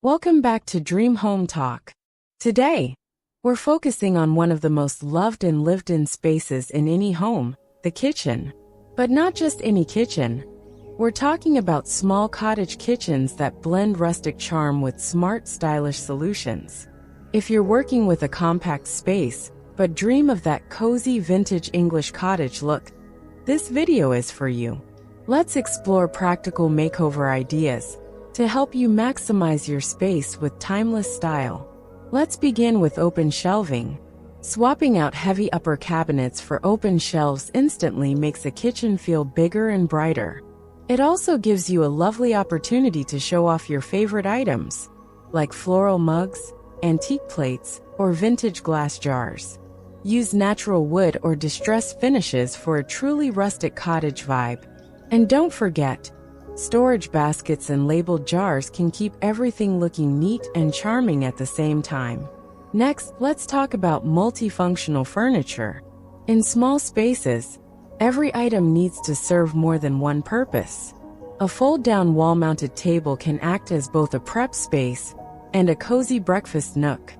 Welcome back to Dream Home Talk. Today, we're focusing on one of the most loved and lived-in spaces in any home, the kitchen. But not just any kitchen. We're talking about small cottage kitchens that blend rustic charm with smart, stylish solutions. If you're working with a compact space, but dream of that cozy vintage English cottage look, this video is for you. Let's explore practical makeover ideas to help you maximize your space with timeless style. Let's begin with open shelving. Swapping out heavy upper cabinets for open shelves instantly makes a kitchen feel bigger and brighter. It also gives you a lovely opportunity to show off your favorite items, like floral mugs, antique plates, or vintage glass jars. Use natural wood or distressed finishes for a truly rustic cottage vibe. And don't forget, storage baskets and labeled jars can keep everything looking neat and charming at the same time. Next, let's talk about multifunctional furniture. In small spaces, every item needs to serve more than one purpose. A fold-down wall-mounted table can act as both a prep space and a cozy breakfast nook.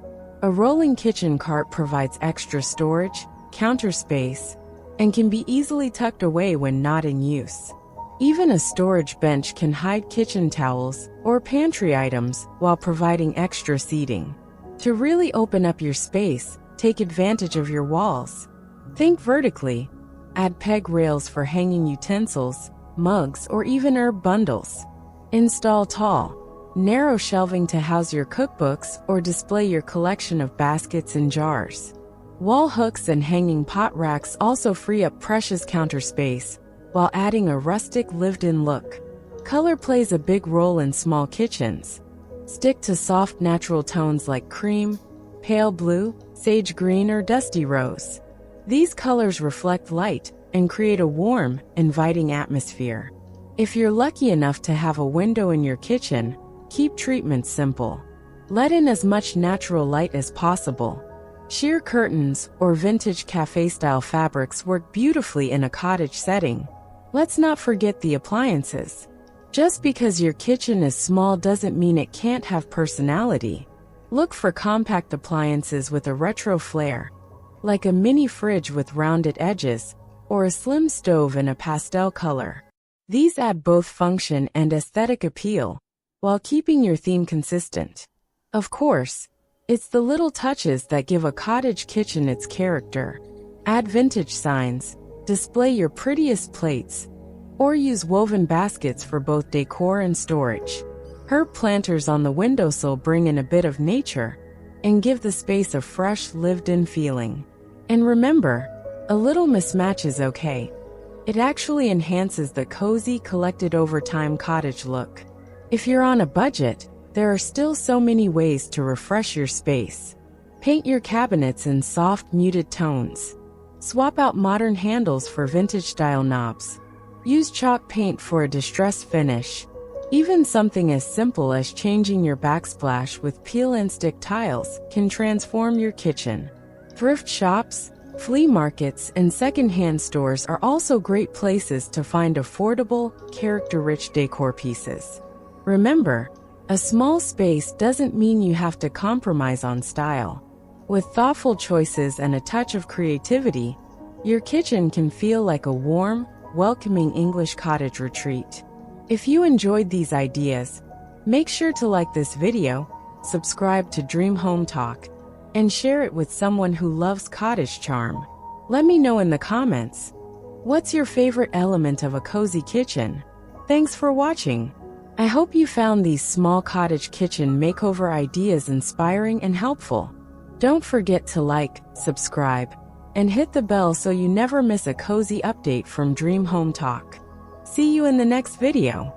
A rolling kitchen cart provides extra storage, counter space, and can be easily tucked away when not in use. Even a storage bench can hide kitchen towels or pantry items while providing extra seating. To really open up your space, take advantage of your walls. Think vertically. Add peg rails for hanging utensils, mugs, or even herb bundles. Install tall, narrow shelving to house your cookbooks or display your collection of baskets and jars. Wall hooks and hanging pot racks also free up precious counter space, while adding a rustic lived-in look. Color plays a big role in small kitchens. Stick to soft natural tones like cream, pale blue, sage green, or dusty rose. These colors reflect light and create a warm, inviting atmosphere. If you're lucky enough to have a window in your kitchen, keep treatments simple. Let in as much natural light as possible. Sheer curtains or vintage cafe-style fabrics work beautifully in a cottage setting. Let's not forget the appliances. Just because your kitchen is small doesn't mean it can't have personality. Look for compact appliances with a retro flair, like a mini fridge with rounded edges, or a slim stove in a pastel color. These add both function and aesthetic appeal, while keeping your theme consistent. Of course, it's the little touches that give a cottage kitchen its character. Add vintage signs, display your prettiest plates, or use woven baskets for both decor and storage. Herb planters on the windowsill bring in a bit of nature and give the space a fresh, lived-in feeling. And remember, a little mismatch is okay. It actually enhances the cozy, collected-over-time cottage look. If you're on a budget, there are still so many ways to refresh your space. Paint your cabinets in soft, muted tones. Swap out modern handles for vintage-style knobs. Use chalk paint for a distressed finish. Even something as simple as changing your backsplash with peel-and-stick tiles can transform your kitchen. Thrift shops, flea markets, and secondhand stores are also great places to find affordable, character-rich decor pieces. Remember, a small space doesn't mean you have to compromise on style. With thoughtful choices and a touch of creativity, your kitchen can feel like a warm, welcoming English cottage retreat. If you enjoyed these ideas, make sure to like this video, subscribe to Dream Home Talk, and share it with someone who loves cottage charm. Let me know in the comments, what's your favorite element of a cozy kitchen? Thanks for watching. I hope you found these small cottage kitchen makeover ideas inspiring and helpful. Don't forget to like, subscribe, and hit the bell so you never miss a cozy update from Dream Home Talk. See you in the next video.